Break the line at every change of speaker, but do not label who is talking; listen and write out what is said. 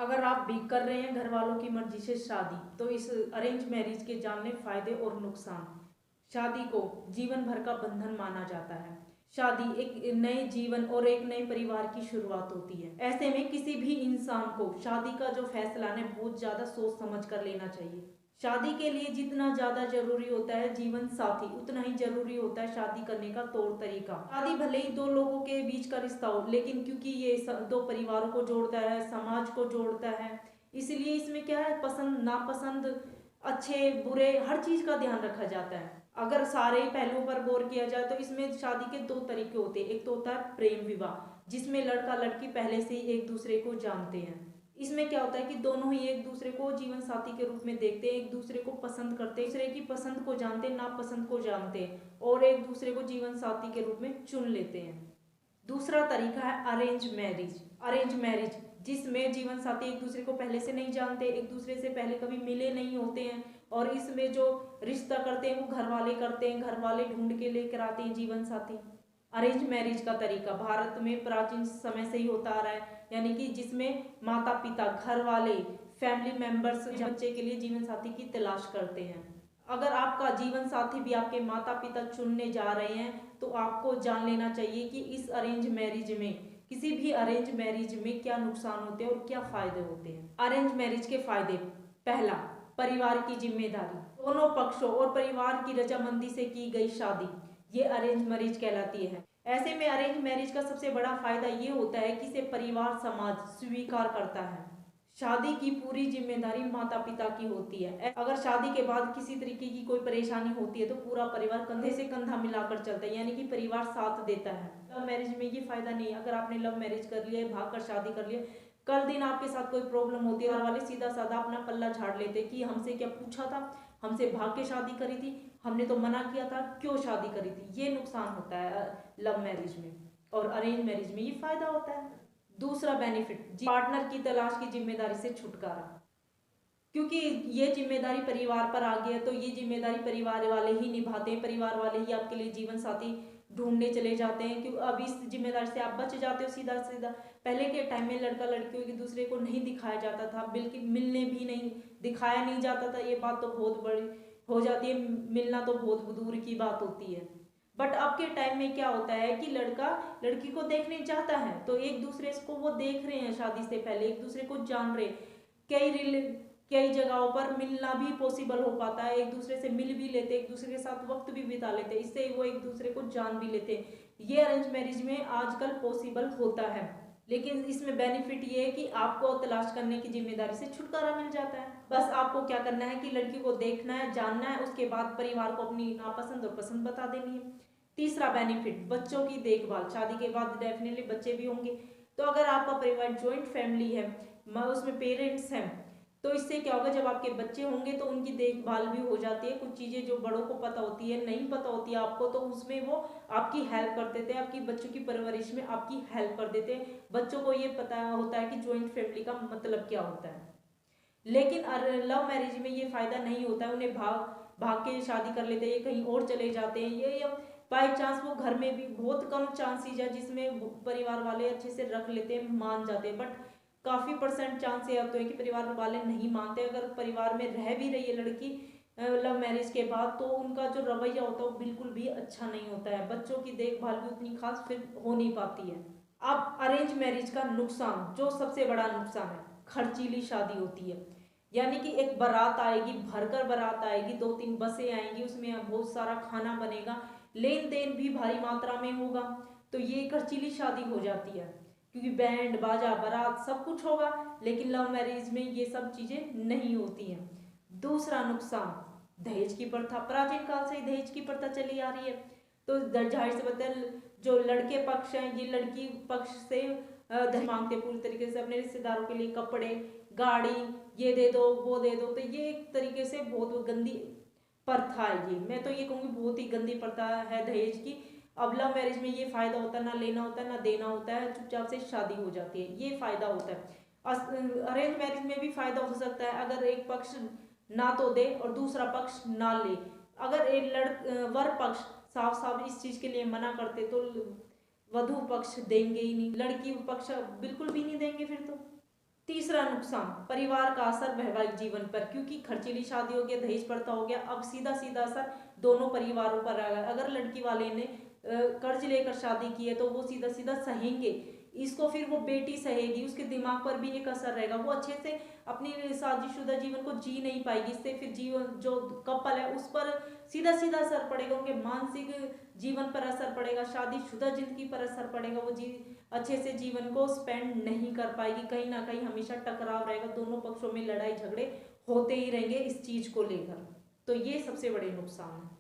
अगर आप भी कर रहे हैं घर वालों की मर्जी से शादी, तो इस अरेंज मैरिज के जानने फायदे और नुकसान। शादी को जीवन भर का बंधन माना जाता है। शादी एक नए जीवन और एक नए परिवार की शुरुआत होती है। ऐसे में किसी भी इंसान को शादी का जो फैसला है बहुत ज्यादा सोच समझ कर लेना चाहिए। शादी के लिए जितना ज्यादा जरूरी होता है जीवन साथी, उतना ही जरूरी होता है शादी करने का तौर तरीका। शादी भले ही दो लोगों के बीच का रिश्ता हो, लेकिन क्योंकि ये दो परिवारों को जोड़ता है, समाज को जोड़ता है, इसलिए इसमें क्या है, पसंद नापसंद, अच्छे बुरे, हर चीज का ध्यान रखा जाता है। अगर सारे ही पहलुओं पर गौर किया जाए तो इसमें शादी के दो तरीके होते हैं। एक तो होता है प्रेम विवाह, जिसमें लड़का लड़की पहले से ही एक दूसरे को जानते हैं। इसमें क्या होता है कि दोनों ही एक दूसरे को जीवन साथी के रूप में देखते हैं, एक दूसरे को पसंद करते हैं, दूसरे की पसंद को जानते हैं, नापसंद को जानते हैं और एक दूसरे को जीवन साथी के रूप में चुन लेते हैं। दूसरा तरीका है अरेंज मैरिज। अरेंज मैरिज जिसमें जीवन साथी एक दूसरे को पहले से नहीं जानते, एक दूसरे से पहले कभी मिले नहीं होते हैं और इसमें जो रिश्ता करते हैं वो घर वाले करते हैं, घर वाले ढूंढ के लेकर आते हैं जीवन साथी। अरेंज मैरिज का तरीका भारत में प्राचीन समय से ही होता आ रहा है, यानी कि जिसमें माता पिता, घर वाले, फैमिली मेंबर्स बच्चे के लिए जीवन साथी की तलाश करते हैं। अगर आपका जीवन साथी भी आपके माता पिता चुनने जा रहे हैं तो आपको जान लेना चाहिए कि इस अरेंज मैरिज में, किसी भी अरेंज मैरिज में क्या नुकसान होते हैं और क्या फायदे होते हैं। अरेंज मैरिज के फायदे। पहला, परिवार की जिम्मेदारी। दोनों पक्षों और परिवार की रजामंदी से की गई शादी, ये अरेंज मैरिज कहलाती है। ऐसे में अरेंज मैरिज का सबसे बड़ा फायदा ये होता है कि इसे परिवार समाज स्वीकार करता है। शादी की पूरी जिम्मेदारी माता पिता की होती है। अगर शादी के बाद किसी तरीके की कोई परेशानी होती है तो पूरा परिवार कंधे से कंधा मिलाकर चलता है, यानी कि परिवार साथ देता है। लव मैरिज में ये फायदा नहीं है। अगर आपने लव मैरिज कर लिया, भाग कर शादी कर लिया, कल दिन आपके साथ कोई प्रॉब्लम होती है, घर वाले सीधा साधा अपना पल्ला झाड़ लेते कि हमसे क्या पूछा था, हमसे भाग के शादी करी थी, हमने तो मना किया था, क्यों शादी करी थी। ये नुकसान होता है लव मैरिज में, और अरेंज मैरिज में ये फायदा होता है। दूसरा बेनिफिट, पार्टनर की तलाश की जिम्मेदारी से छुटकारा। क्योंकि ये जिम्मेदारी परिवार पर आ गई है तो ये जिम्मेदारी परिवार वाले ही निभाते हैं, परिवार वाले ही आपके लिए जीवन साथी ढूंढने चले जाते हैं। क्योंकि अब इस जिम्मेदारी से आप बच जाते हो सीधा सीधा। पहले के टाइम में लड़का लड़कियों एक दूसरे को नहीं दिखाया जाता था, बिल्कुल मिलने भी नहीं दिखाया नहीं जाता था। ये बात तो बहुत बड़ी हो जाती है, मिलना तो बहुत दूर की बात होती है। बट अब के टाइम में क्या होता है कि लड़का लड़की को देखने जाता है तो एक दूसरे को वो देख रहे हैं, शादी से पहले एक दूसरे को जान रहे। कई कई जगहों पर मिलना भी पॉसिबल हो पाता है, एक दूसरे से मिल भी लेते, एक दूसरे के साथ वक्त भी बिता लेते, इससे वो एक दूसरे को जान भी लेते। ये अरेंज मैरिज में आजकल पॉसिबल होता है, लेकिन इसमें बेनिफिट ये है कि आपको तलाश करने की जिम्मेदारी से छुटकारा मिल जाता है। बस आपको क्या करना है कि लड़की को देखना है, जानना है, उसके बाद परिवार को अपनी नापसंद और पसंद बता देनी है। तीसरा बेनिफिट, बच्चों की देखभाल। शादी के बाद डेफिनेटली बच्चे भी होंगे, तो अगर आपका परिवार ज्वाइंट फैमिली है, उसमें पेरेंट्स हैं, तो इससे क्या होगा, जब आपके बच्चे होंगे तो उनकी देखभाल भी हो जाती है। कुछ चीजें जो बड़ों को पता होती है नहीं पता होती है आपको, तो उसमें वो आपकी हेल्प कर देते हैं, आपकी बच्चों की परवरिश में आपकी हेल्प कर देते हैं। बच्चों को ये पता होता है कि ज्वाइंट फैमिली का मतलब क्या होता है। लेकिन लव मैरिज में ये फायदा नहीं होता है, उन्हें भाग भाग के शादी कर लेते हैं, ये कहीं और चले जाते हैं, ये बाई चांस वो घर में भी बहुत कम चांसेज है जिसमें परिवार वाले अच्छे से रख लेते हैं, मान जाते हैं। बट काफी परसेंट चांस ये होते हैं कि परिवार वाले नहीं मानते। अगर परिवार में रह भी रही है लड़की लव मैरिज के बाद, तो उनका जो रवैया होता है वो बिल्कुल भी अच्छा नहीं होता है, बच्चों की देखभाल भी उतनी खास फिर हो नहीं पाती है। अब अरेंज मैरिज का नुकसान, जो सबसे बड़ा नुकसान है, खर्चीली शादी होती है। यानी कि एक बारात आएगी, भरकर बारात आएगी, दो तीन बसें आएंगी, उसमें बहुत सारा खाना बनेगा, लेन देन भी भारी मात्रा में होगा, तो ये खर्चीली शादी हो जाती है। क्योंकि बैंड बाजा बारात सब कुछ होगा, लेकिन लव मैरिज में ये सब चीजें नहीं होती हैं। दूसरा नुकसान, दहेज की प्रथा। प्राचीन काल से ही दहेज की प्रथा चली आ रही है, तो जाहिर से बता, जो लड़के पक्ष हैं ये लड़की पक्ष से दहेज मांगते पूरी तरीके से अपने रिश्तेदारों के लिए, कपड़े, गाड़ी, ये दे दो वो दे दो। तो ये एक तरीके से बहुत गंदी प्रथा है, ये मैं तो ये कहूँगी बहुत ही गंदी प्रथा है दहेज की। अब लव मैरिज में ये फायदा होता है, ना लेना होता है ना देना होता है, चुपचाप से शादी हो जाती है, ये फायदा होता है। अरेंज मैरिज में भी फायदा हो सकता है अगर एक पक्ष ना तो दे और दूसरा पक्ष ना ले। अगर एक वर पक्ष साफ साफ इस चीज के लिए मना करते तो वधु पक्ष देंगे ही नहीं, लड़की पक्ष बिल्कुल भी नहीं देंगे फिर तो। तीसरा नुकसान परिवार का असर वैवाहिक जीवन पर, क्योंकि खर्चीली शादी हो गया, दहेज प्रथा हो गया, अब सीधा सीधा असर दोनों परिवारों पर आएगा। अगर लड़की वाले ने कर्ज लेकर शादी की है तो वो सीधा सीधा सहेंगे इसको, फिर वो बेटी सहेगी, उसके दिमाग पर भी एक असर रहेगा, वो अच्छे से अपनी शादीशुदा जीवन को जी नहीं पाएगी। इससे फिर जीवन जो कपल है उस पर सीधा सीधा असर पड़ेगा, उनके मानसिक जीवन पर असर पड़ेगा, शादीशुदा जिंदगी पर असर पड़ेगा। वो अच्छे से जीवन को स्पेंड नहीं कर पाएगी, कहीं ना कहीं हमेशा टकराव रहेगा, दोनों पक्षों में लड़ाई झगड़े होते ही रहेंगे इस चीज को लेकर। तो ये सबसे बड़े नुकसान है।